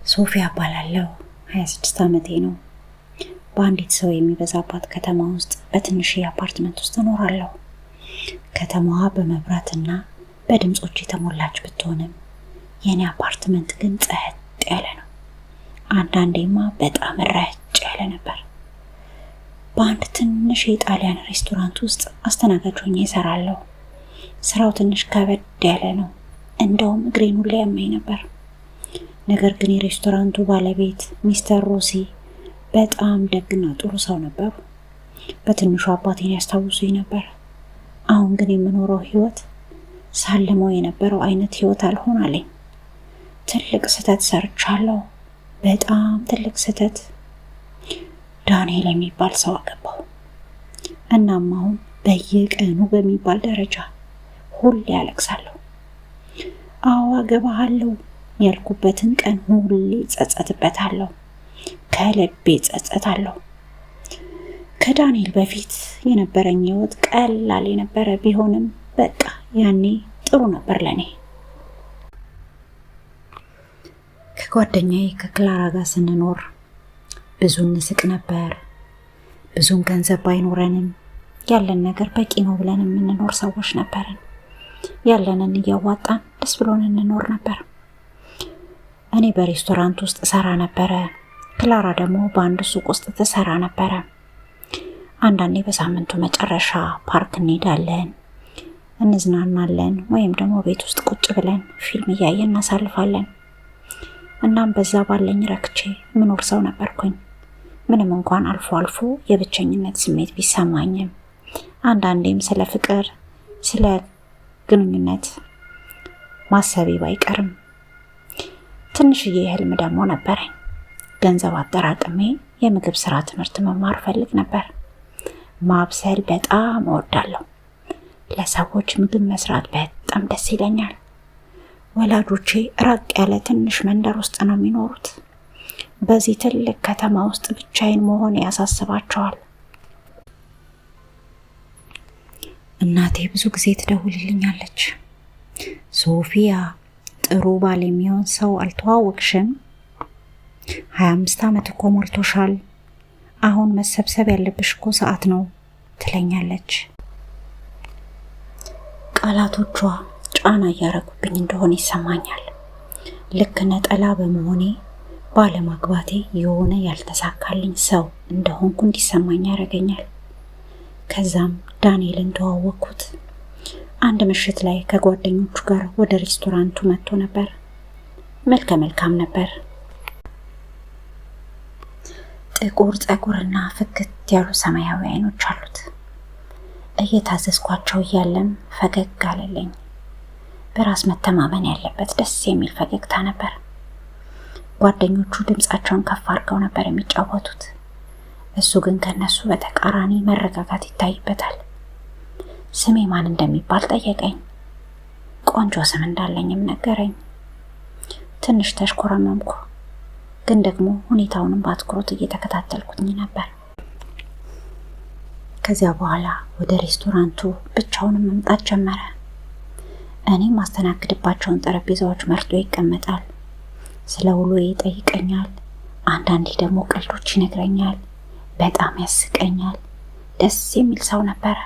ሶፊያ እባላለሁ። 26 ዓመቴ ነው። በአንዲት ሰው የሚበዛባት ከተማ ውስጥ በትንሽ አፓርትመንት ውስጥ እኖራለሁ። ከተማዋ በመብራትና በድምጾች የተሞላች ብትሆንም የኔ አፓርትመንት ግን ጸጥ ያለ ነው። አንዳንዴማ በጣም ረጭ ያለ ነበር። በአንድ ትንሽ የጣሊያን ሬስቶራንት ውስጥ አስተናጋጅ ሆኜ እሰራለሁ። ስራው ትንሽ ከበድ ያለ ነው። እንደውም እግሬን ሁሌ ያመኝ ነበር። ነገር ግን የሬስቶራንቱ ባለቤት ሚስተር ሮሲ በጣም ደግና ጥሩ ሰው ነበሩ። በትንሹ አባቴን ያስታውሱኝ ነበር። አሁን ግን የምኖረው ህይወት ሳልመው የነበረው አይነት ህይወት አልሆን አለኝ። ትልቅ ስህተት ሰርቻለሁ። በጣም ትልቅ ስህተት። ዳንኤል የሚባል ሰው አገባሁ። እናም አሁን በየቀኑ በሚባል ደረጃ ሁሌ ያለቅሳለሁ። አዎ አገባሃለሁ ያልኩበትን ቀን ሁሌ ጸጸትበታለሁ። ከልቤ ጸጸታለሁ። ከዳንኤል በፊት የነበረኝ ህይወት ቀላል የነበረ ቢሆንም በቃ ያኔ ጥሩ ነበር ለኔ። ከጓደኛዬ ከክላራ ጋር ስንኖር ብዙ እንስቅ ነበር። ብዙም ገንዘብ ባይኖረንም ያለን ነገር በቂ ነው ብለን የምንኖር ሰዎች ነበርን። ያለንን እያዋጣን ደስ ብሎን እንኖር ነበር። እኔ በሬስቶራንት ውስጥ ሰራ ነበረ። ክላራ ደግሞ በአንድ ሱቅ ውስጥ ትሰራ ነበረ። አንዳንዴ በሳምንቱ መጨረሻ ፓርክ እንሄዳለን፣ እንዝናናለን፣ ወይም ደግሞ ቤት ውስጥ ቁጭ ብለን ፊልም እያየን እናሳልፋለን። እናም በዛ ባለኝ ረክቼ ምኖር ሰው ነበርኩኝ። ምንም እንኳን አልፎ አልፎ የብቸኝነት ስሜት ቢሰማኝም አንዳንዴም ስለ ፍቅር፣ ስለ ግንኙነት ማሰቤ ባይቀርም ትንሽዬ ህልም ደግሞ ነበረኝ። ገንዘብ አጠራቅሜ የምግብ ስራ ትምህርት መማር ፈልግ ነበር። ማብሰል በጣም እወዳለሁ። ለሰዎች ምግብ መስራት በጣም ደስ ይለኛል። ወላጆቼ ራቅ ያለ ትንሽ መንደር ውስጥ ነው የሚኖሩት። በዚህ ትልቅ ከተማ ውስጥ ብቻዬን መሆን ያሳስባቸዋል። እናቴ ብዙ ጊዜ ትደውልልኛለች። ሶፊያ፣ ጥሩ ባል የሚሆን ሰው አልተዋወቅሽም? 25 ዓመት እኮ ሞልቶሻል። አሁን መሰብሰብ ያለብሽ እኮ ሰዓት ነው ትለኛለች። ቃላቶቿ ጫና እያረጉብኝ እንደሆነ ይሰማኛል። ልክ ነጠላ በመሆኔ ባለማግባቴ የሆነ ያልተሳካልኝ ሰው እንደሆንኩ እንዲሰማኝ ያደርገኛል። ከዛም ዳንኤልን ተዋወቅኩት። አንድ ምሽት ላይ ከጓደኞቹ ጋር ወደ ሬስቶራንቱ መጥቶ ነበር። መልከ መልካም ነበር። ጥቁር ፀጉርና ፍክት ያሉ ሰማያዊ አይኖች አሉት። እየታዘዝኳቸው እያለም ፈገግ አለልኝ። በራስ መተማመን ያለበት ደስ የሚል ፈገግታ ነበር። ጓደኞቹ ድምጻቸውን ከፍ አድርገው ነበር የሚጫወቱት። እሱ ግን ከነሱ በተቃራኒ መረጋጋት ይታይበታል። ስሜ ማን እንደሚባል ጠየቀኝ። ቆንጆ ስም እንዳለኝም ነገረኝ። ትንሽ ተሽኮረመምኩ፣ ግን ደግሞ ሁኔታውንም በአትኩሮት እየተከታተልኩኝ ነበር። ከዚያ በኋላ ወደ ሬስቶራንቱ ብቻውንም መምጣት ጀመረ። እኔም ማስተናግድባቸውን ጠረጴዛዎች መርጦ ይቀመጣል። ስለ ውሎዬ ይጠይቀኛል። አንዳንዴ ደግሞ ቀልዶች ይነግረኛል። በጣም ያስቀኛል። ደስ የሚል ሰው ነበረ።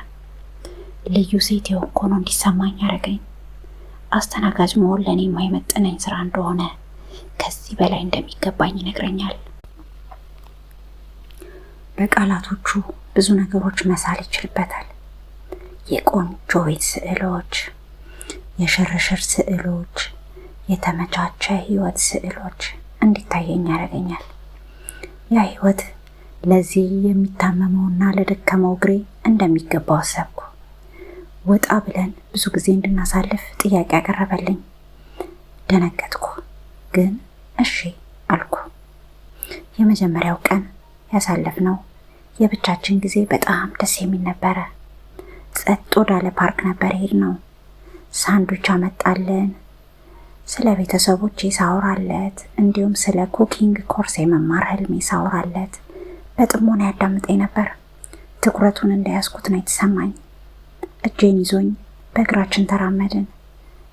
ልዩ ሴት የሆንኩ ነው እንዲሰማኝ ያደረገኝ። አስተናጋጅ መሆን ለእኔ የማይመጥነኝ ስራ እንደሆነ፣ ከዚህ በላይ እንደሚገባኝ ይነግረኛል። በቃላቶቹ ብዙ ነገሮች መሳል ይችልበታል። የቆንጆ ቤት ስዕሎች፣ የሽርሽር ስዕሎች፣ የተመቻቸ ህይወት ስዕሎች እንዲታየኝ ያደርገኛል። ያ ህይወት ለዚህ የሚታመመውና ለደከመው እግሬ እንደሚገባው አሰብኩ። ወጣ ብለን ብዙ ጊዜ እንድናሳልፍ ጥያቄ ያቀረበልኝ። ደነገጥኩ፣ ግን እሺ አልኩ። የመጀመሪያው ቀን ያሳለፍነው የብቻችን ጊዜ በጣም ደስ የሚል ነበረ። ጸጥ ወዳለ ፓርክ ነበር ሄድነው። ሳንዱች አመጣለን። ስለ ቤተሰቦቼ ሳወራለት፣ እንዲሁም ስለ ኩኪንግ ኮርስ የመማር ህልሜ ሳወራለት በጥሞና ያዳምጠኝ ነበር። ትኩረቱን እንደያዝኩት ነው የተሰማኝ። እጄን ይዞኝ በእግራችን ተራመድን።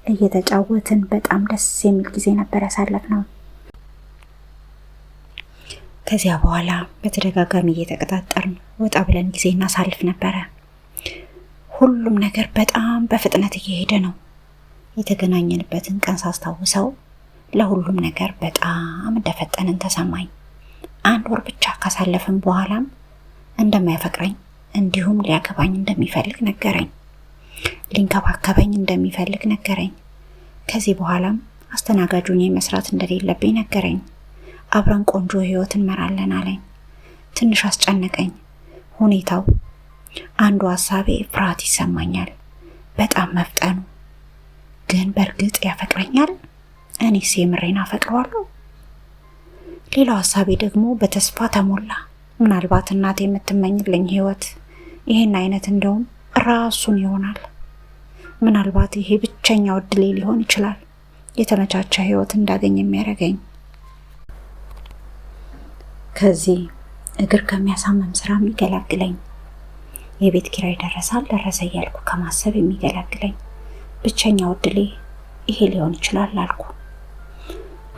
እየተጫወትን በጣም ደስ የሚል ጊዜ ነበር ያሳለፍነው። ከዚያ በኋላ በተደጋጋሚ እየተቀጣጠርን ወጣ ብለን ጊዜ እናሳልፍ ነበረ። ሁሉም ነገር በጣም በፍጥነት እየሄደ ነው። የተገናኘንበትን ቀን ሳስታውሰው ለሁሉም ነገር በጣም እንደፈጠንን ተሰማኝ። 1 ወር ብቻ ካሳለፍን በኋላም እንደማያፈቅረኝ እንዲሁም ሊያገባኝ እንደሚፈልግ ነገረኝ። ሊንከባከበኝ እንደሚፈልግ ነገረኝ። ከዚህ በኋላም አስተናጋጁን መስራት እንደሌለብኝ ነገረኝ። አብረን ቆንጆ ህይወት እንመራለን አለኝ። ትንሽ አስጨነቀኝ ሁኔታው። አንዱ ሀሳቤ ፍርሃት ይሰማኛል፣ በጣም መፍጠኑ። ግን በእርግጥ ያፈቅረኛል? እኔስ የምሬን አፈቅረዋለሁ? ሌላው ሀሳቤ ደግሞ በተስፋ ተሞላ። ምናልባት እናቴ የምትመኝልኝ ህይወት ይሄን አይነት እንደውም ራሱን ይሆናል። ምናልባት ይሄ ብቸኛው እድሌ ሊሆን ይችላል፣ የተመቻቸ ህይወት እንዳገኝ የሚያደርገኝ። ከዚህ እግር ከሚያሳመም ስራ የሚገላግለኝ፣ የቤት ኪራይ ደረሰ እያልኩ ከማሰብ የሚገላግለኝ ብቸኛው እድሌ ይሄ ሊሆን ይችላል አልኩ።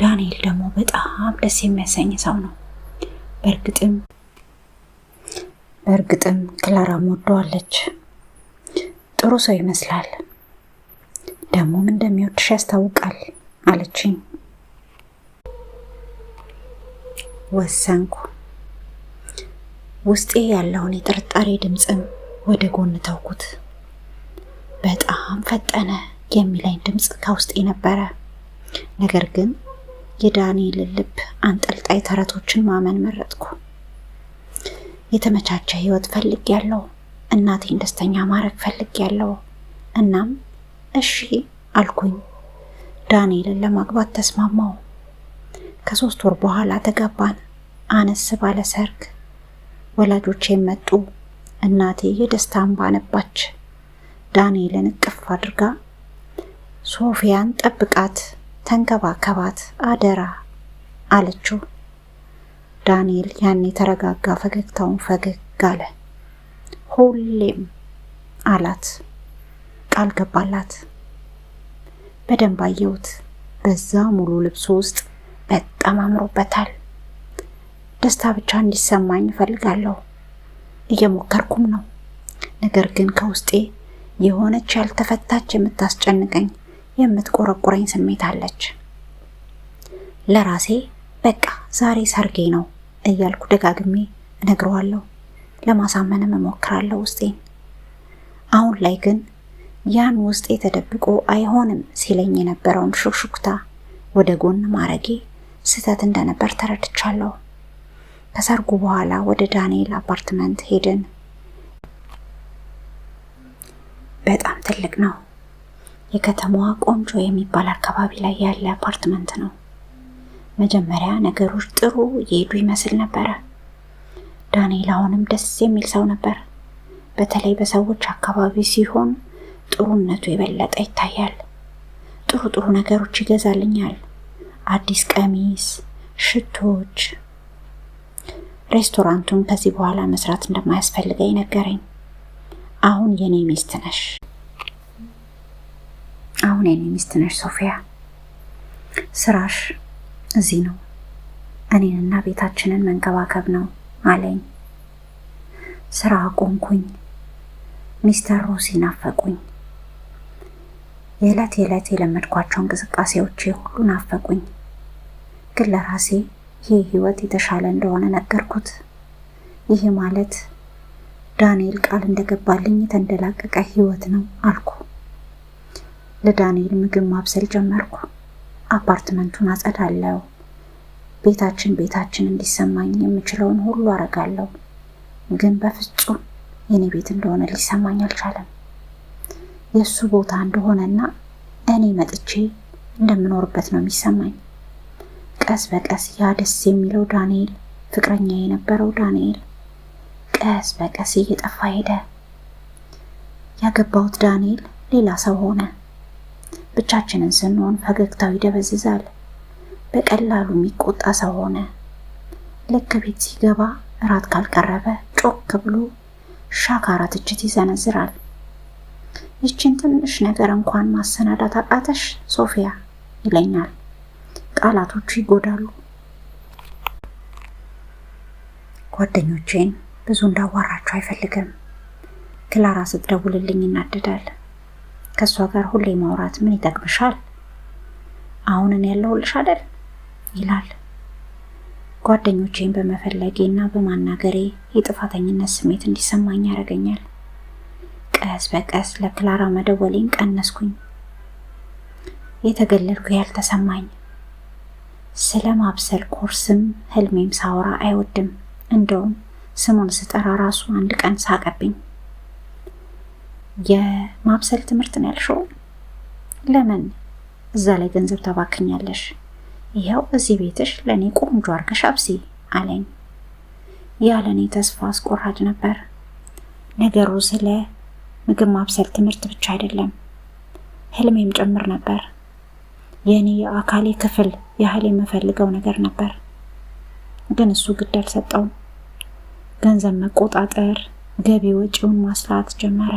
ዳንኤል ደግሞ በጣም ደስ የሚያሰኝ ሰው ነው። በእርግጥም ክላራም ወደዋለች። ጥሩ ሰው ይመስላል፣ ደግሞም እንደሚወድሽ ያስታውቃል አለችኝ። ወሰንኩ። ውስጤ ያለውን የጥርጣሬ ድምፅም ወደ ጎን ተውኩት። በጣም ፈጠነ የሚለኝ ድምፅ ከውስጤ ነበረ። ነገር ግን የዳንኤል ልብ አንጠልጣይ ተረቶችን ማመን መረጥኩ። የተመቻቸ ህይወት ፈልጌያለሁ፣ እናቴን ደስተኛ ማድረግ ፈልጌያለሁ። እናም እሺ አልኩኝ። ዳንኤልን ለማግባት ተስማማው። ከ3 ወር በኋላ ተጋባን። አነስ ባለ ሰርግ ወላጆቼ መጡ። እናቴ የደስታ እንባ ነባች። ዳንኤልን እቅፍ አድርጋ ሶፊያን ጠብቃት፣ ተንከባከባት አደራ አለችው። ዳንኤል ያን የተረጋጋ ፈገግታውን ፈገግ አለ። ሁሌም አላት፣ ቃል ገባላት። በደንብ አየሁት። በዛ ሙሉ ልብሱ ውስጥ በጣም አምሮበታል። ደስታ ብቻ እንዲሰማኝ እፈልጋለሁ። እየሞከርኩም ነው። ነገር ግን ከውስጤ የሆነች ያልተፈታች የምታስጨንቀኝ የምትቆረቁረኝ ስሜት አለች። ለራሴ በቃ ዛሬ ሰርጌ ነው እያልኩ ደጋግሜ እነግረዋለሁ። ለማሳመንም እሞክራለሁ ውስጤን። አሁን ላይ ግን ያን ውስጤ ተደብቆ አይሆንም ሲለኝ የነበረውን ሹክሹክታ ወደ ጎን ማረጌ ስህተት እንደነበር ተረድቻለሁ። ከሰርጉ በኋላ ወደ ዳንኤል አፓርትመንት ሄድን። በጣም ትልቅ ነው። የከተማዋ ቆንጆ የሚባል አካባቢ ላይ ያለ አፓርትመንት ነው። መጀመሪያ ነገሮች ጥሩ እየሄዱ ይመስል ነበረ። ዳንኤል አሁንም ደስ የሚል ሰው ነበር። በተለይ በሰዎች አካባቢ ሲሆን ጥሩነቱ የበለጠ ይታያል። ጥሩ ነገሮች ይገዛልኛል። አዲስ ቀሚስ፣ ሽቶች። ሬስቶራንቱን ከዚህ በኋላ መስራት እንደማያስፈልገኝ ነገረኝ። አሁን የኔ ሚስት ነሽ ሶፊያ። ስራሽ እዚህ ነው፣ እኔንና ቤታችንን መንከባከብ ነው አለኝ። ስራ አቆምኩኝ። ሚስተር ሮሲ ናፈቁኝ። የዕለት የለመድኳቸው እንቅስቃሴዎቼ ሁሉ ናፈቁኝ። ግን ለራሴ ይህ ህይወት የተሻለ እንደሆነ ነገርኩት። ይህ ማለት ዳንኤል ቃል እንደገባልኝ የተንደላቀቀ ህይወት ነው አልኩ። ለዳንኤል ምግብ ማብሰል ጀመርኩ። አፓርትመንቱን አጸዳለሁ። ቤታችን እንዲሰማኝ የምችለውን ሁሉ አረጋለሁ። ግን በፍጹም የኔ ቤት እንደሆነ ሊሰማኝ አልቻለም። የሱ ቦታ እንደሆነና እኔ መጥቼ እንደምኖርበት ነው የሚሰማኝ። ቀስ በቀስ ያ ደስ የሚለው ዳንኤል፣ ፍቅረኛ የነበረው ዳንኤል ቀስ በቀስ እየጠፋ ሄደ። ያገባሁት ዳንኤል ሌላ ሰው ሆነ። ብቻችንን ስንሆን ፈገግታው ይደበዝዛል። በቀላሉ የሚቆጣ ሰው ሆነ። ልክ ቤት ሲገባ እራት ካልቀረበ ጮክ ብሎ ሻካራ ትችት ይዘነዝራል። ይችን ትንሽ ነገር እንኳን ማሰናዳት አቃተሽ ሶፊያ ይለኛል። ቃላቶቹ ይጎዳሉ። ጓደኞቼን ብዙ እንዳዋራቸው አይፈልግም። ክላራ ስትደውልልኝ ይናደዳል። ከሷ ጋር ሁሌ ማውራት ምን ይጠቅምሻል? አሁን እኔ ያለሁልሽ አይደል ይላል። ጓደኞቼን በመፈለጌና በማናገሬ የጥፋተኝነት ስሜት እንዲሰማኝ ያደርገኛል። ቀስ በቀስ ለክላራ መደወሌን ቀነስኩኝ። የተገለልኩ ያልተሰማኝ። ስለ ማብሰል ኮርስም ህልሜም ሳወራ አይወድም። እንደውም ስሙን ስጠራ ራሱ አንድ ቀን ሳቀብኝ። የማብሰል ትምህርት ነው ያልሽው? ለምን እዛ ላይ ገንዘብ ታባክኛለሽ? ይኸው እዚህ ቤትሽ ለኔ ቆንጆ አርገሽ አብሲ አለኝ። ያለኔ ተስፋ አስቆራጭ ነበር። ነገሩ ስለ ምግብ ማብሰል ትምህርት ብቻ አይደለም፣ ህልሜም ጭምር ነበር። የኔ የአካሌ ክፍል ያህል የምፈልገው ነገር ነበር። ግን እሱ ግድ አልሰጠውም። ገንዘብ መቆጣጠር፣ ገቢ ወጪውን ማስላት ጀመረ።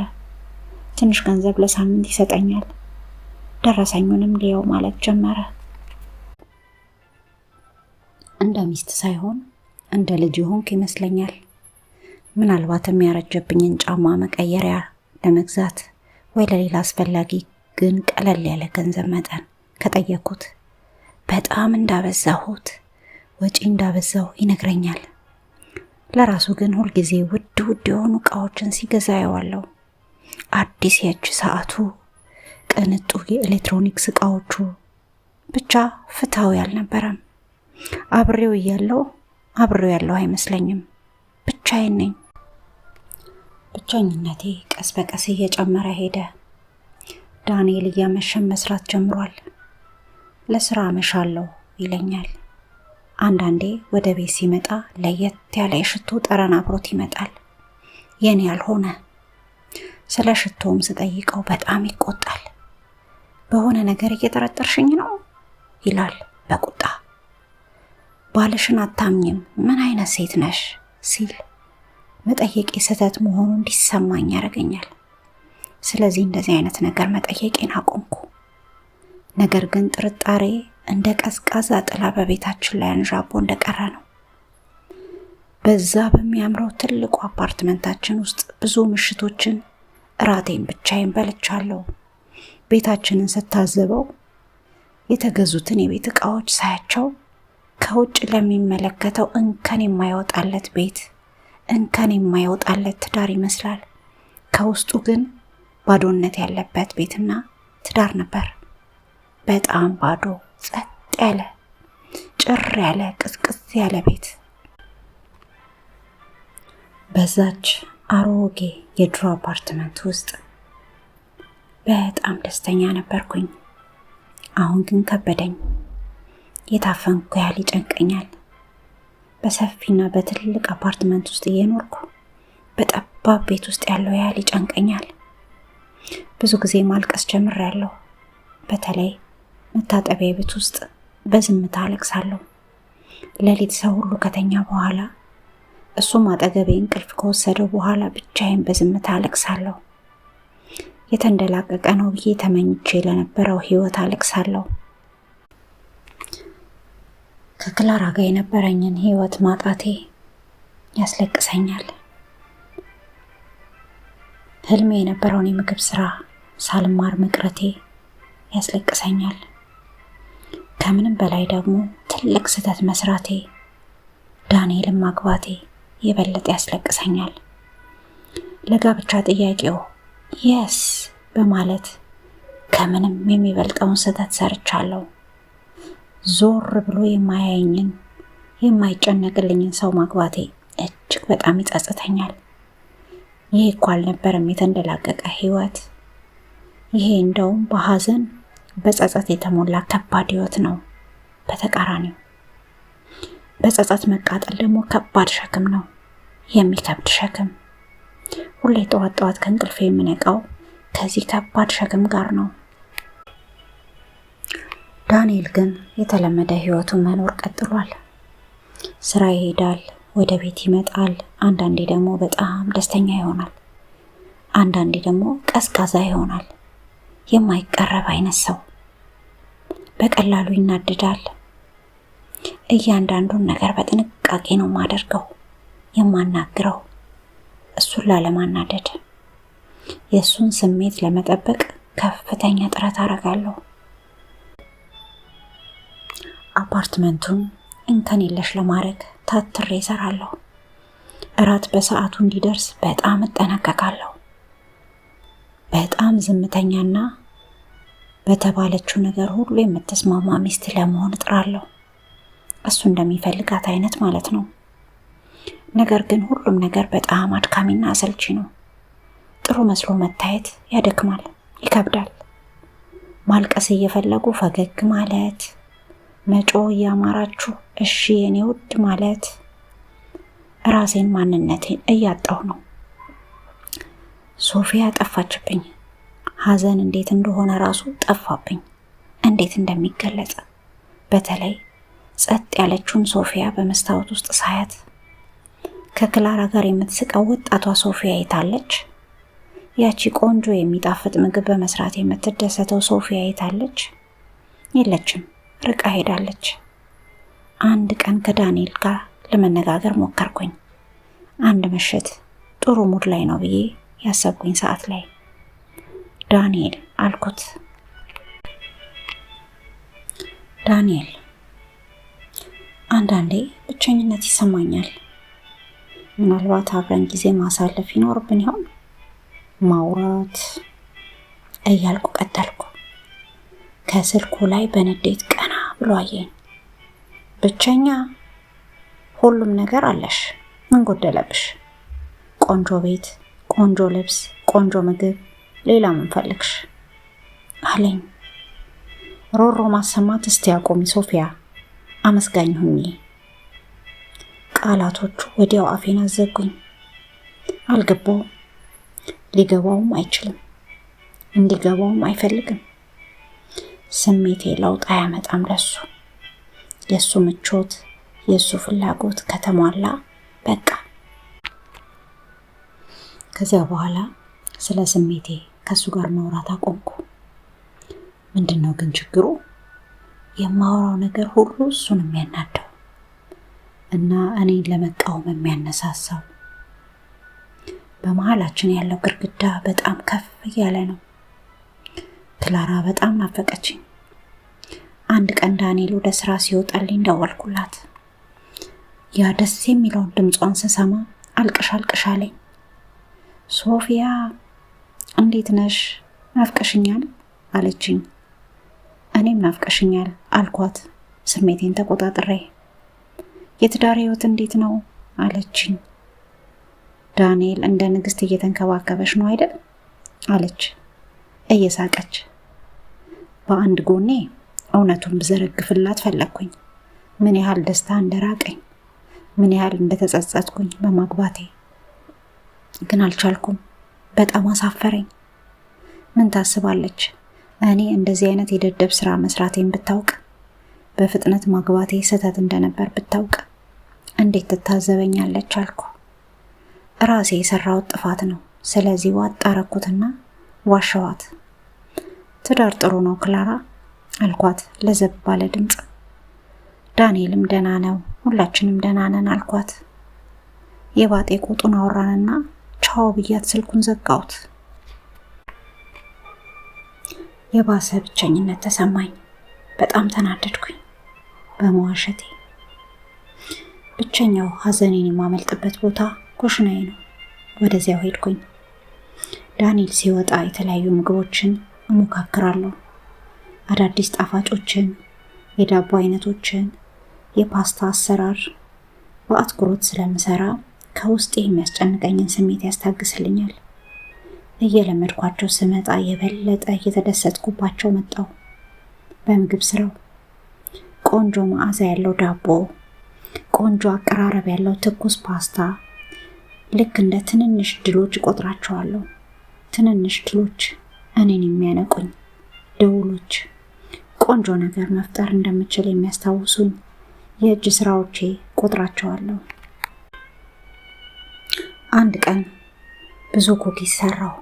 ትንሽ ገንዘብ ለሳምንት ይሰጠኛል። ደረሰኙንም ሊያው ማለት ጀመረ። እንደ ሚስት ሳይሆን እንደ ልጅ ሆንክ ይመስለኛል። ምናልባትም ያረጀብኝን ጫማ መቀየሪያ ለመግዛት ወይ ለሌላ አስፈላጊ ግን ቀለል ያለ ገንዘብ መጠን ከጠየኩት በጣም እንዳበዛሁት ወጪ እንዳበዛው ይነግረኛል። ለራሱ ግን ሁልጊዜ ውድ የሆኑ እቃዎችን ሲገዛ ያዋለው። አዲስ የእጅ ሰዓቱ፣ ቅንጡ የኤሌክትሮኒክስ እቃዎቹ፣ ብቻ ፍትሃዊ አልነበረም። አብሬው ያለው አይመስለኝም። ብቻዬን ነኝ። ብቸኝነቴ ቀስ በቀስ እየጨመረ ሄደ። ዳንኤል እያመሸም መስራት ጀምሯል። ለስራ አመሻለሁ ይለኛል። አንዳንዴ ወደ ቤት ሲመጣ ለየት ያለ የሽቶ ጠረን አብሮት ይመጣል። የኔ ያልሆነ። ስለ ሽቶም ስጠይቀው በጣም ይቆጣል። በሆነ ነገር እየጠረጠርሽኝ ነው ይላል በቁጣ። ባልሽን አታምኝም፣ ምን አይነት ሴት ነሽ ሲል መጠየቄ ስህተት መሆኑ እንዲሰማኝ ያደርገኛል። ስለዚህ እንደዚህ አይነት ነገር መጠየቄን አቆምኩ። ነገር ግን ጥርጣሬ እንደ ቀዝቃዛ ጥላ በቤታችን ላይ አንዣቦ እንደቀረ ነው። በዛ በሚያምረው ትልቁ አፓርትመንታችን ውስጥ ብዙ ምሽቶችን እራቴን ብቻዬን በልቻለሁ። ቤታችንን ስታዘበው የተገዙትን የቤት እቃዎች ሳያቸው ከውጭ ለሚመለከተው እንከን የማይወጣለት ቤት፣ እንከን የማይወጣለት ትዳር ይመስላል። ከውስጡ ግን ባዶነት ያለበት ቤትና ትዳር ነበር። በጣም ባዶ፣ ጸጥ ያለ፣ ጭር ያለ፣ ቅዝቅዝ ያለ ቤት። በዛች አሮጌ የድሮ አፓርትመንት ውስጥ በጣም ደስተኛ ነበርኩኝ። አሁን ግን ከበደኝ። የታፈንኩ ያህል ይጨንቀኛል። በሰፊና በትልቅ አፓርትመንት ውስጥ እየኖርኩ በጠባብ ቤት ውስጥ ያለው ያህል ይጨንቀኛል። ብዙ ጊዜ ማልቀስ ጀምሬያለሁ። በተለይ መታጠቢያ ቤት ውስጥ በዝምታ አለቅሳለሁ። ሌሊት ሰው ሁሉ ከተኛ በኋላ እሱም አጠገቤ እንቅልፍ ከወሰደው በኋላ ብቻዬን በዝምታ አለቅሳለሁ። የተንደላቀቀ ነው ብዬ ተመኝቼ ለነበረው ህይወት አለቅሳለሁ። ከክላራ ጋር የነበረኝን ህይወት ማጣቴ ያስለቅሰኛል። ህልሜ የነበረውን የምግብ ስራ ሳልማር መቅረቴ ያስለቅሰኛል። ከምንም በላይ ደግሞ ትልቅ ስህተት መስራቴ፣ ዳንኤልን ማግባቴ የበለጠ ያስለቅሰኛል። ለጋብቻ ጥያቄው የስ በማለት ከምንም የሚበልጠውን ስህተት ሰርቻለሁ። ዞር ብሎ የማያየኝን የማይጨነቅልኝን ሰው ማግባቴ እጅግ በጣም ይጸጽተኛል። ይሄ እኮ አልነበረም የተንደላቀቀ ህይወት። ይሄ እንደውም በሐዘን በጸጸት የተሞላ ከባድ ህይወት ነው። በተቃራኒው በጸጸት መቃጠል ደግሞ ከባድ ሸክም ነው፣ የሚከብድ ሸክም። ሁሌ ጠዋት ከእንቅልፌ የምነቃው ከዚህ ከባድ ሸክም ጋር ነው። ዳንኤል ግን የተለመደ ህይወቱን መኖር ቀጥሏል። ስራ ይሄዳል፣ ወደ ቤት ይመጣል። አንዳንዴ ደግሞ በጣም ደስተኛ ይሆናል፣ አንዳንዴ ደግሞ ቀዝቃዛ ይሆናል። የማይቀረብ አይነት ሰው። በቀላሉ ይናደዳል። እያንዳንዱን ነገር በጥንቃቄ ነው ማደርገው። የማናግረው እሱን ላለማናደድ፣ የእሱን ስሜት ለመጠበቅ ከፍተኛ ጥረት አደርጋለሁ። አፓርትመንቱን እንከን የለሽ ለማድረግ ታትሬ እሰራለሁ። እራት በሰዓቱ እንዲደርስ በጣም እጠነቀቃለሁ። በጣም ዝምተኛና በተባለችው ነገር ሁሉ የምትስማማ ሚስት ለመሆን እጥራለሁ። እሱ እንደሚፈልጋት አይነት ማለት ነው። ነገር ግን ሁሉም ነገር በጣም አድካሚና አሰልቺ ነው። ጥሩ መስሎ መታየት ያደክማል፣ ይከብዳል። ማልቀስ እየፈለጉ ፈገግ ማለት፣ መጮህ እያማራችሁ እሺ የኔ ውድ ማለት። ራሴን ማንነቴን እያጣሁ ነው። ሶፊያ ጠፋችብኝ። ሐዘን እንዴት እንደሆነ ራሱ ጠፋብኝ፣ እንዴት እንደሚገለጽ። በተለይ ጸጥ ያለችውን ሶፊያ በመስታወት ውስጥ ሳያት። ከክላራ ጋር የምትስቀው ወጣቷ ሶፊያ የታለች? ያቺ ቆንጆ የሚጣፍጥ ምግብ በመስራት የምትደሰተው ሶፊያ የታለች? የለችም፣ ርቃ ሄዳለች። አንድ ቀን ከዳንኤል ጋር ለመነጋገር ሞከርኩኝ። አንድ ምሽት ጥሩ ሙድ ላይ ነው ብዬ ያሰብኩኝ ሰዓት ላይ ዳንኤል አልኩት። ዳንኤል፣ አንዳንዴ ብቸኝነት ይሰማኛል። ምናልባት አብረን ጊዜ ማሳለፍ ይኖርብን ይሆን? ማውራት እያልኩ ቀጠልኩ። ከስልኩ ላይ በንዴት ቀና ብሎ አየኝ። ብቸኛ? ሁሉም ነገር አለሽ፣ ምን ጎደለብሽ? ቆንጆ ቤት፣ ቆንጆ ልብስ፣ ቆንጆ ምግብ፣ ሌላ ምን ፈልግሽ? አለኝ። ሮሮ ማሰማት እስቲ አቆሚ ሶፊያ፣ አመስጋኝ ሁኚ። ቃላቶቹ ወዲያው አፌን አዘጉኝ። አልገባውም፣ ሊገባውም አይችልም፣ እንዲገባውም አይፈልግም። ስሜቴ ለውጥ አያመጣም ለሱ። የሱ ምቾት፣ የሱ ፍላጎት ከተሟላ በቃ። ከዚያ በኋላ ስለ ስሜቴ ከሱ ጋር ማውራት አቆምኩ። ምንድነው ግን ችግሩ? የማወራው ነገር ሁሉ እሱን የሚያናደው እና እኔን ለመቃወም የሚያነሳሳው። በመሃላችን ያለው ግድግዳ በጣም ከፍ እያለ ነው። ክላራ በጣም ናፈቀችኝ። አንድ ቀን ዳንኤል ወደ ስራ ሲወጣልኝ ደወልኩላት። ያ ደስ የሚለውን ድምጿን ስሰማ አልቅሽ አልቅሽ አለኝ። ሶፊያ እንዴት ነሽ? ናፍቀሽኛል አለችኝ። እኔም ናፍቀሽኛል አልኳት ስሜቴን ተቆጣጥሬ። የትዳር ህይወት እንዴት ነው አለችኝ። ዳንኤል እንደ ንግስት እየተንከባከበሽ ነው አይደል አለች እየሳቀች። በአንድ ጎኔ እውነቱን ብዘረግፍላት ፈለግኩኝ። ምን ያህል ደስታ እንደራቀኝ፣ ምን ያህል እንደተጸጸትኩኝ በማግባቴ። ግን አልቻልኩም። በጣም አሳፈረኝ። ምን ታስባለች? እኔ እንደዚህ አይነት የደደብ ስራ መስራቴን ብታውቅ፣ በፍጥነት ማግባቴ ስህተት እንደነበር ብታውቅ እንዴት ትታዘበኛለች አልኩ። ራሴ የሰራሁት ጥፋት ነው። ስለዚህ ዋጥ አረኩትና ዋሸዋት። ትዳር ጥሩ ነው ክላራ አልኳት ለዘብ ባለ ድምፅ። ዳንኤልም ደህና ነው፣ ሁላችንም ደህና ነን አልኳት። የባጤ ቁጡን አወራንና ቻው ብያት ስልኩን ዘጋሁት። የባሰ ብቸኝነት ተሰማኝ። በጣም ተናደድኩኝ በመዋሸቴ። ብቸኛው ሐዘኔን የማመልጥበት ቦታ ኩሽናዬ ነው። ወደዚያው ሄድኩኝ። ዳንኤል ሲወጣ የተለያዩ ምግቦችን እሞካክራለሁ። አዳዲስ ጣፋጮችን፣ የዳቦ አይነቶችን፣ የፓስታ አሰራር በአትኩሮት ስለምሰራ ከውስጤ የሚያስጨንቀኝን ስሜት ያስታግስልኛል። እየለመድኳቸው ስመጣ የበለጠ እየተደሰትኩባቸው መጣሁ። በምግብ ስራው ቆንጆ መዓዛ ያለው ዳቦ፣ ቆንጆ አቀራረብ ያለው ትኩስ ፓስታ፣ ልክ እንደ ትንንሽ ድሎች ቆጥራቸዋለሁ። ትንንሽ ድሎች፣ እኔን የሚያነቁኝ ደውሎች፣ ቆንጆ ነገር መፍጠር እንደምችል የሚያስታውሱኝ የእጅ ስራዎቼ ቆጥራቸዋለሁ። አንድ ቀን ብዙ ኩኪስ ሰራሁ።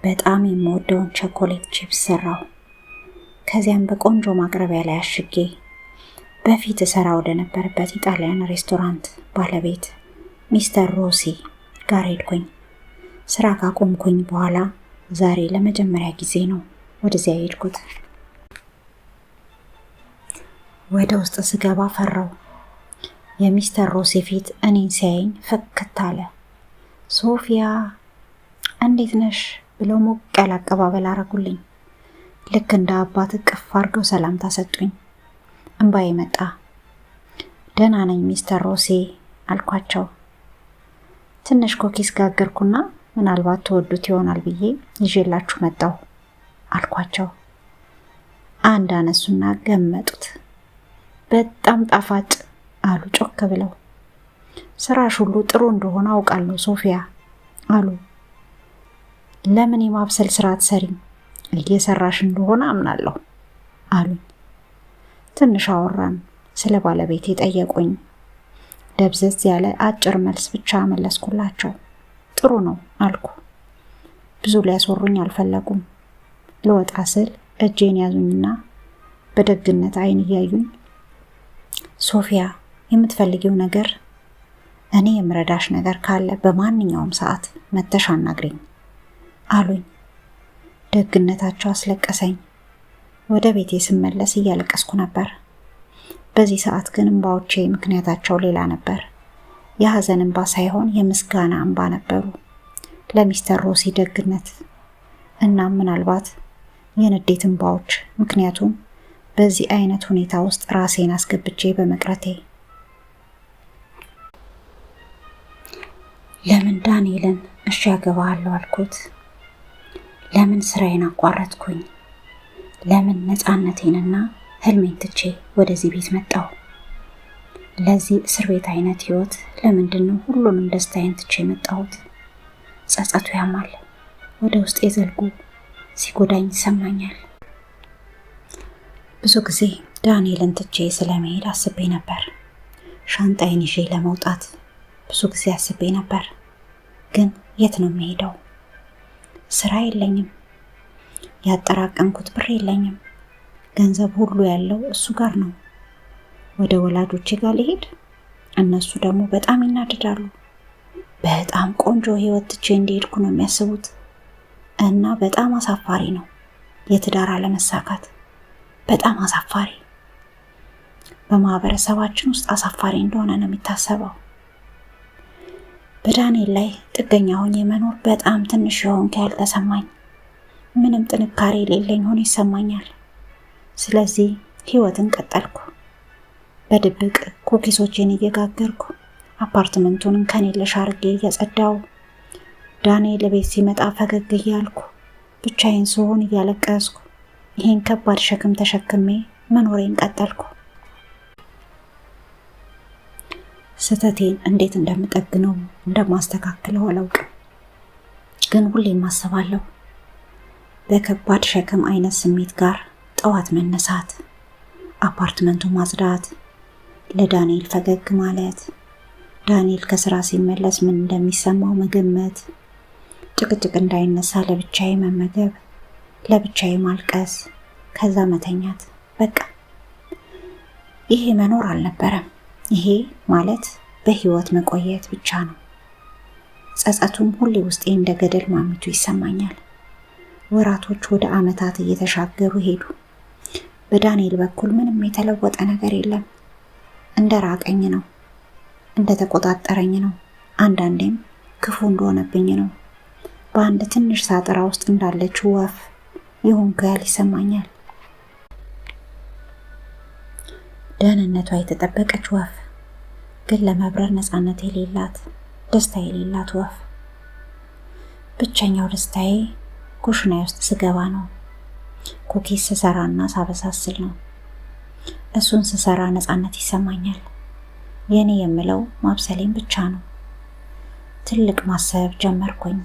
በጣም የምወደውን ቸኮሌት ቺፕስ ሰራሁ። ከዚያም በቆንጆ ማቅረቢያ ላይ አሽጌ በፊት ሰራ ወደ ነበረበት ኢጣሊያን ሬስቶራንት ባለቤት ሚስተር ሮሲ ጋር ሄድኩኝ። ስራ ካቆምኩኝ በኋላ ዛሬ ለመጀመሪያ ጊዜ ነው ወደዚያ ሄድኩት። ወደ ውስጥ ስገባ ፈራው። የሚስተር ሮሲ ፊት እኔን ሲያየኝ ፈክት አለ። ሶፊያ እንዴት ነሽ ብለው ሞቅ ያለ አቀባበል አረጉልኝ። ልክ እንደ አባት እቅፍ አድርገው ሰላምታ ሰጡኝ። እንባዬ መጣ። ደህና ነኝ ሚስተር ሮሲ አልኳቸው። ትንሽ ኩኪስ ጋገርኩና ምናልባት ተወዱት ይሆናል ብዬ ይዤላችሁ መጣሁ አልኳቸው። አንድ አነሱና ገመጡት። በጣም ጣፋጭ አሉ ጮክ ብለው። ስራሽ ሁሉ ጥሩ እንደሆነ አውቃለሁ ሶፊያ አሉ። ለምን የማብሰል ስራ አትሰሪም? እየሰራሽ እንደሆነ አምናለሁ አሉኝ። ትንሽ አወራን። ስለ ባለቤቴ ጠየቁኝ። ደብዘዝ ያለ አጭር መልስ ብቻ መለስኩላቸው። ጥሩ ነው አልኩ። ብዙ ሊያስወሩኝ አልፈለጉም። ልወጣ ስል እጄን ያዙኝና በደግነት አይን እያዩኝ ሶፊያ የምትፈልጊው ነገር፣ እኔ የምረዳሽ ነገር ካለ በማንኛውም ሰዓት መተሽ አናግሪኝ አሉኝ። ደግነታቸው አስለቀሰኝ። ወደ ቤቴ ስመለስ እያለቀስኩ ነበር። በዚህ ሰዓት ግን እንባዎቼ ምክንያታቸው ሌላ ነበር። የሐዘን እንባ ሳይሆን የምስጋና እንባ ነበሩ ለሚስተር ሮሲ ደግነት። እናም ምናልባት የንዴት እንባዎች፣ ምክንያቱም በዚህ አይነት ሁኔታ ውስጥ ራሴን አስገብቼ በመቅረቴ። ለምን ዳንኤልን እሺ ያገባለሁ አልኩት? ለምን ስራዬን አቋረጥኩኝ? ለምን ነፃነቴንና ህልሜን ትቼ ወደዚህ ቤት መጣሁ? ለዚህ እስር ቤት አይነት ህይወት ለምንድን ነው ሁሉንም ደስታዬን ትቼ መጣሁት? ጸጸቱ ያማል። ወደ ውስጥ የዘልጉ ሲጎዳኝ ይሰማኛል። ብዙ ጊዜ ዳንኤልን ትቼ ስለመሄድ አስቤ ነበር። ሻንጣዬን ይዤ ለመውጣት ብዙ ጊዜ አስቤ ነበር። ግን የት ነው የምሄደው? ስራ የለኝም። ያጠራቀምኩት ብር የለኝም። ገንዘብ ሁሉ ያለው እሱ ጋር ነው። ወደ ወላጆቼ ጋር ልሄድ? እነሱ ደግሞ በጣም ይናደዳሉ። በጣም ቆንጆ ህይወት ትቼ እንደሄድኩ ነው የሚያስቡት እና በጣም አሳፋሪ ነው። የትዳር አለመሳካት በጣም አሳፋሪ፣ በማህበረሰባችን ውስጥ አሳፋሪ እንደሆነ ነው የሚታሰበው። በዳንኤል ላይ ጥገኛ ሆኜ መኖር በጣም ትንሽ የሆንኩ ያልተሰማኝ፣ ምንም ጥንካሬ የሌለኝ ሆኖ ይሰማኛል። ስለዚህ ህይወትን ቀጠልኩ። በድብቅ ኩኪሶችን እየጋገርኩ አፓርትመንቱን ከኔለሽ አርጌ እያጸዳው፣ ዳንኤል ቤት ሲመጣ ፈገግ እያልኩ፣ ብቻዬን ስሆን እያለቀስኩ ይሄን ከባድ ሸክም ተሸክሜ መኖሬን ቀጠልኩ። ስህተቴን እንዴት እንደምጠግነው እንደማስተካክለው አላውቅም። ግን ሁሌም አስባለሁ። በከባድ ሸክም አይነት ስሜት ጋር ጠዋት መነሳት፣ አፓርትመንቱን ማጽዳት፣ ለዳንኤል ፈገግ ማለት፣ ዳንኤል ከስራ ሲመለስ ምን እንደሚሰማው መገመት፣ ጭቅጭቅ እንዳይነሳ ለብቻዬ መመገብ፣ ለብቻዬ ማልቀስ፣ ከዛ መተኛት። በቃ ይሄ መኖር አልነበረም። ይሄ ማለት በህይወት መቆየት ብቻ ነው። ጸጸቱም ሁሌ ውስጤ እንደ ገደል ማሚቱ ይሰማኛል። ወራቶች ወደ አመታት እየተሻገሩ ሄዱ። በዳንኤል በኩል ምንም የተለወጠ ነገር የለም። እንደ ራቀኝ ነው፣ እንደ ተቆጣጠረኝ ነው። አንዳንዴም ክፉ እንደሆነብኝ ነው። በአንድ ትንሽ ሳጥራ ውስጥ እንዳለች ወፍ የሆንኩ ያህል ይሰማኛል። ደህንነቷ የተጠበቀች ወፍ፣ ግን ለመብረር ነፃነት የሌላት፣ ደስታ የሌላት ወፍ። ብቸኛው ደስታዬ ኩሽናዬ ውስጥ ስገባ ነው። ኩኪስ ስሰራና ሳበሳስል ነው። እሱን ስሰራ ነፃነት ይሰማኛል። የኔ የምለው ማብሰሌን ብቻ ነው። ትልቅ ማሰብ ጀመርኩኝ።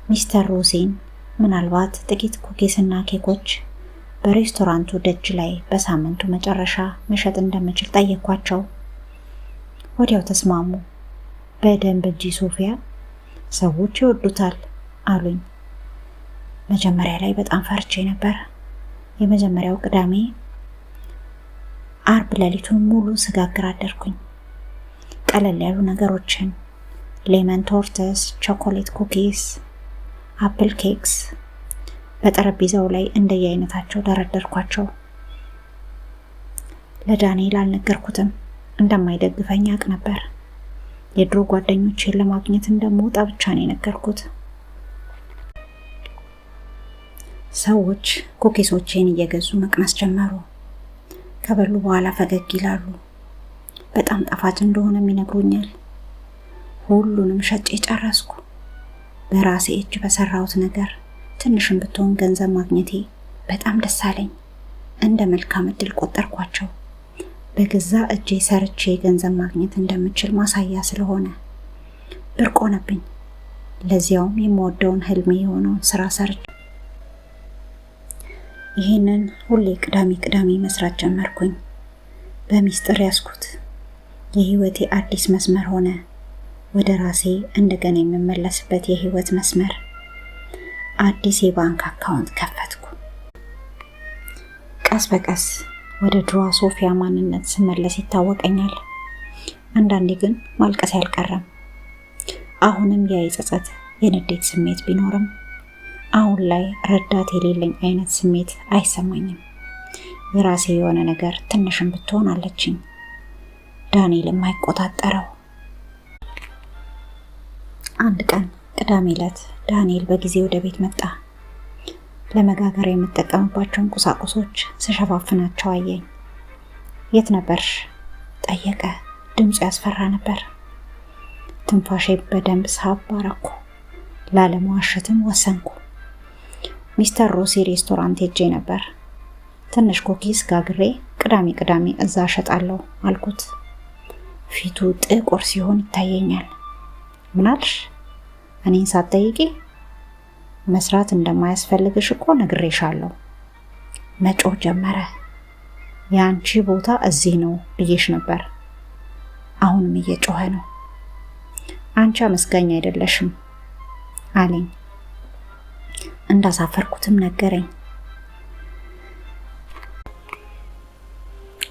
ሚስተር ሮሲን ምናልባት ጥቂት ኩኪስና ኬኮች በሬስቶራንቱ ደጅ ላይ በሳምንቱ መጨረሻ መሸጥ እንደምችል ጠየኳቸው። ወዲያው ተስማሙ። በደንብ እንጂ ሶፊያ፣ ሰዎች ይወዱታል አሉኝ። መጀመሪያ ላይ በጣም ፈርቼ ነበር። የመጀመሪያው ቅዳሜ አርብ ሌሊቱን ሙሉ ስጋግር አደርኩኝ። ቀለል ያሉ ነገሮችን ሌመን ቶርትስ፣ ቾኮሌት ኩኪስ፣ አፕል ኬክስ በጠረጴዛው ላይ እንደየአይነታቸው ደረደርኳቸው። ለዳንኤል አልነገርኩትም። እንደማይደግፈኝ አውቅ ነበር። የድሮ ጓደኞቼን ለማግኘት እንደምወጣ ብቻ ነው የነገርኩት። ሰዎች ኩኪሶቼን እየገዙ መቅመስ ጀመሩ። ከበሉ በኋላ ፈገግ ይላሉ። በጣም ጣፋጭ እንደሆነም ይነግሩኛል። ሁሉንም ሸጬ ጨረስኩ። በራሴ እጅ በሰራሁት ነገር ትንሽም ብትሆን ገንዘብ ማግኘቴ በጣም ደስ አለኝ። እንደ መልካም እድል ቆጠርኳቸው። በገዛ እጄ ሰርቼ ገንዘብ ማግኘት እንደምችል ማሳያ ስለሆነ ብርቅ ሆነብኝ። ለዚያውም የምወደውን ህልሜ የሆነውን ስራ ሰርቼ ይህንን ሁሌ ቅዳሜ መስራት ጀመርኩኝ። በሚስጥር ያስኩት የህይወቴ አዲስ መስመር ሆነ። ወደ ራሴ እንደገና የምመለስበት የህይወት መስመር። አዲስ የባንክ አካውንት ከፈትኩ። ቀስ በቀስ ወደ ድሮ ሶፊያ ማንነት ስመለስ ይታወቀኛል። አንዳንዴ ግን ማልቀስ ያልቀረም። አሁንም ያ የጸጸት የንዴት ስሜት ቢኖርም አሁን ላይ ረዳት የሌለኝ አይነት ስሜት አይሰማኝም። የራሴ የሆነ ነገር ትንሽም ብትሆን አለችኝ። ዳንኤል የማይቆጣጠረው። አንድ ቀን ቅዳሜ ዕለት ዳንኤል በጊዜ ወደ ቤት መጣ። ለመጋገር የምጠቀምባቸውን ቁሳቁሶች ስሸፋፍናቸው አየኝ። የት ነበርሽ? ጠየቀ። ድምፁ ያስፈራ ነበር። ትንፋሼ በደንብ ሳብ አረኩ። ላለመዋሸትም ወሰንኩ። ሚስተር ሮሲ ሬስቶራንት ሄጄ ነበር። ትንሽ ኩኪስ ጋግሬ ቅዳሜ እዛ እሸጣለሁ አልኩት። ፊቱ ጥቁር ሲሆን ይታየኛል። ምናልሽ? እኔን ሳትጠይቂ? መስራት እንደማያስፈልግሽ እኮ ነግሬሻለሁ። መጮህ ጀመረ። የአንቺ ቦታ እዚህ ነው ብዬሽ ነበር። አሁንም እየጮኸ ነው። አንቺ አመስጋኝ አይደለሽም አለኝ። እንዳሳፈርኩትም ነገረኝ።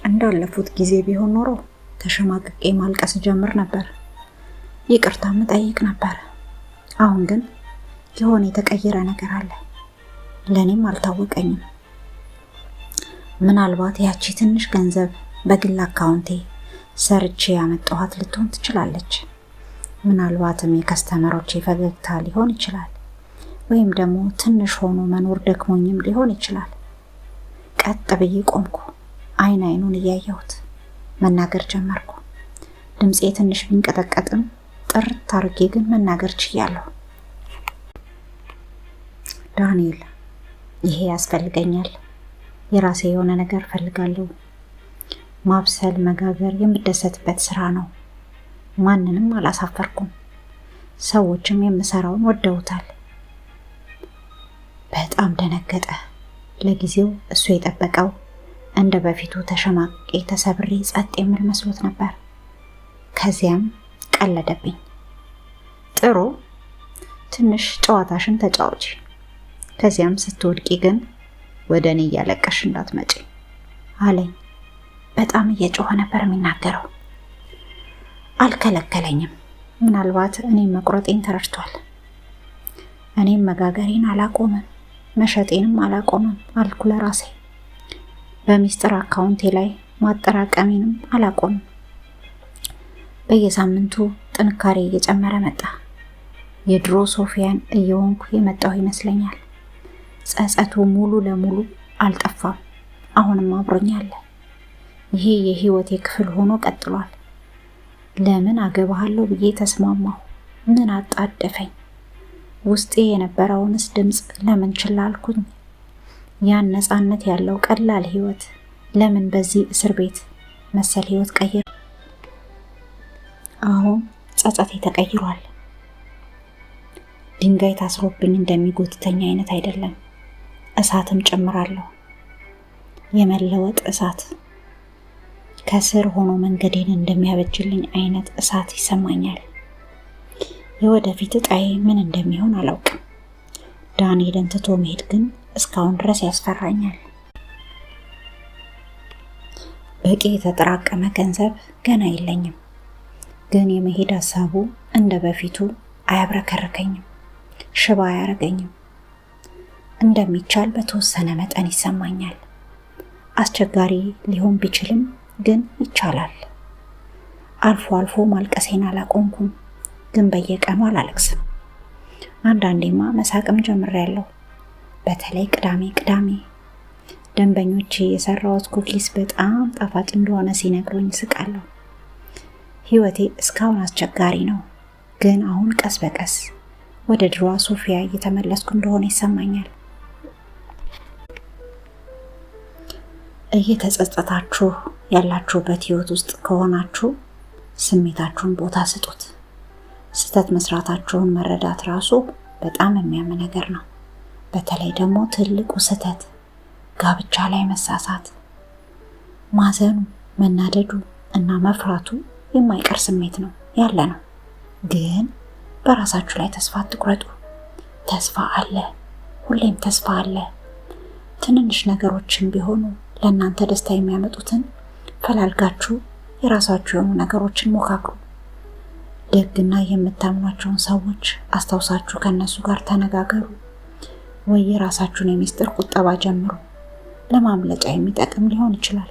እንዳለፉት ጊዜ ቢሆን ኖሮ ተሸማቅቄ ማልቀስ ጀምር ነበር። ይቅርታ መጠየቅ ነበር። አሁን ግን የሆነ የተቀየረ ነገር አለ። ለኔም አልታወቀኝም። ምናልባት ያቺ ትንሽ ገንዘብ በግል አካውንቴ ሰርቼ ያመጣኋት ልትሆን ትችላለች። ምናልባትም የከስተመሮቼ ፈገግታ ሊሆን ይችላል። ወይም ደግሞ ትንሽ ሆኖ መኖር ደክሞኝም ሊሆን ይችላል። ቀጥ ብዬ ቆምኩ። አይኑን እያየሁት መናገር ጀመርኩ። ድምፄ ትንሽ ቢንቀጠቀጥም ጥርት አድርጌ ግን መናገር ችያለሁ። ዳንኤል፣ ይሄ ያስፈልገኛል። የራሴ የሆነ ነገር ፈልጋለሁ። ማብሰል፣ መጋገር የምደሰትበት ስራ ነው። ማንንም አላሳፈርኩም። ሰዎችም የምሰራውን ወደውታል። በጣም ደነገጠ። ለጊዜው እሱ የጠበቀው እንደ በፊቱ ተሸማቅቄ ተሰብሬ ጸጥ የምል መስሎት ነበር። ከዚያም ቀለደብኝ። ጥሩ፣ ትንሽ ጨዋታሽን ተጫወቺ። ከዚያም ስትወድቂ ግን ወደ እኔ እያለቀሽ እንዳትመጪ አለኝ። በጣም እየጮኸ ነበር የሚናገረው። አልከለከለኝም። ምናልባት እኔም መቁረጤን ተረድቷል። እኔም መጋገሬን አላቆምም፣ መሸጤንም አላቆምም አልኩ ለራሴ። በሚስጥር አካውንቴ ላይ ማጠራቀሜንም አላቆምም። በየሳምንቱ ጥንካሬ እየጨመረ መጣ። የድሮ ሶፊያን እየሆንኩ የመጣሁ ይመስለኛል። ጸጸቱ ሙሉ ለሙሉ አልጠፋም። አሁንም አብሮኛል። ይሄ የህይወቴ ክፍል ሆኖ ቀጥሏል። ለምን አገባሃለሁ ብዬ ተስማማሁ? ምን አጣደፈኝ? ውስጤ የነበረውንስ ድምፅ ለምን ችላ አልኩኝ? ያን ነፃነት ያለው ቀላል ህይወት ለምን በዚህ እስር ቤት መሰል ህይወት ቀየረ? አሁን ጸጸቴ ተቀይሯል። ድንጋይ ታስሮብኝ እንደሚጎትተኝ አይነት አይደለም፣ እሳትም ጨምራለሁ። የመለወጥ እሳት፣ ከስር ሆኖ መንገዴን እንደሚያበጅልኝ አይነት እሳት ይሰማኛል። የወደፊት እጣዬ ምን እንደሚሆን አላውቅም። ዳንኤልን ትቶ መሄድ ግን እስካሁን ድረስ ያስፈራኛል። በቂ የተጠራቀመ ገንዘብ ገና የለኝም። ግን የመሄድ ሀሳቡ እንደ በፊቱ አያብረከርከኝም፣ ሽባ አያረገኝም። እንደሚቻል በተወሰነ መጠን ይሰማኛል። አስቸጋሪ ሊሆን ቢችልም ግን ይቻላል። አልፎ አልፎ ማልቀሴን አላቆምኩም፣ ግን በየቀኑ አላለቅስም። አንዳንዴማ መሳቅም ጀምሬያለሁ። በተለይ ቅዳሜ ደንበኞቼ የሰራሁት ኩኪስ በጣም ጣፋጭ እንደሆነ ሲነግሩኝ ስቃለሁ። ህይወቴ እስካሁን አስቸጋሪ ነው፣ ግን አሁን ቀስ በቀስ ወደ ድሮዋ ሶፊያ እየተመለስኩ እንደሆነ ይሰማኛል። እየተጸጸታችሁ ያላችሁበት ህይወት ውስጥ ከሆናችሁ ስሜታችሁን ቦታ ስጡት። ስህተት መስራታችሁን መረዳት ራሱ በጣም የሚያም ነገር ነው። በተለይ ደግሞ ትልቁ ስህተት ጋብቻ ላይ መሳሳት። ማዘኑ፣ መናደዱ እና መፍራቱ የማይቀር ስሜት ነው ያለ ነው። ግን በራሳችሁ ላይ ተስፋ አትቁረጡ። ተስፋ አለ፣ ሁሌም ተስፋ አለ። ትንንሽ ነገሮችን ቢሆኑ ለእናንተ ደስታ የሚያመጡትን ፈላልጋችሁ የራሳችሁ የሆኑ ነገሮችን ሞካክሩ። ደግና የምታምኗቸውን ሰዎች አስታውሳችሁ ከነሱ ጋር ተነጋገሩ፣ ወይ የራሳችሁን የሚስጥር ቁጠባ ጀምሩ። ለማምለጫ የሚጠቅም ሊሆን ይችላል።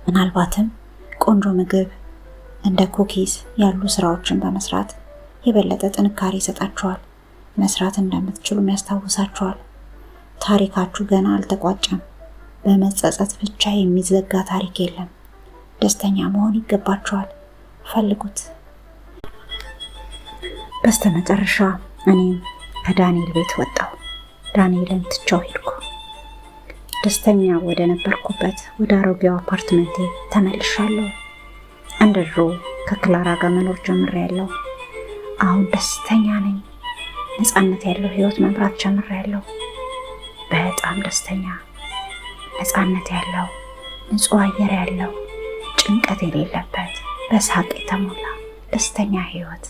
ምናልባትም ቆንጆ ምግብ እንደ ኩኪስ ያሉ ስራዎችን በመስራት የበለጠ ጥንካሬ ይሰጣችኋል። መስራት እንደምትችሉም ያስታውሳችኋል። ታሪካችሁ ገና አልተቋጨም። በመጸጸት ብቻ የሚዘጋ ታሪክ የለም። ደስተኛ መሆን ይገባችኋል። ፈልጉት። በስተመጨረሻ እኔም ከዳንኤል ቤት ወጣሁ። ዳንኤልን ትቼው ሄድኩ። ደስተኛ ወደ ነበርኩበት ወደ አሮጌው አፓርትመንቴ ተመልሻለሁ። እንደ ድሮ ከክላራ ጋር መኖር ጀምሬያለሁ። አሁን ደስተኛ ነኝ። ነፃነት ያለው ህይወት መምራት ጀምሬያለሁ። በጣም ደስተኛ፣ ነፃነት ያለው፣ ንጹህ አየር ያለው፣ ጭንቀት የሌለበት፣ በሳቅ የተሞላ ደስተኛ ህይወት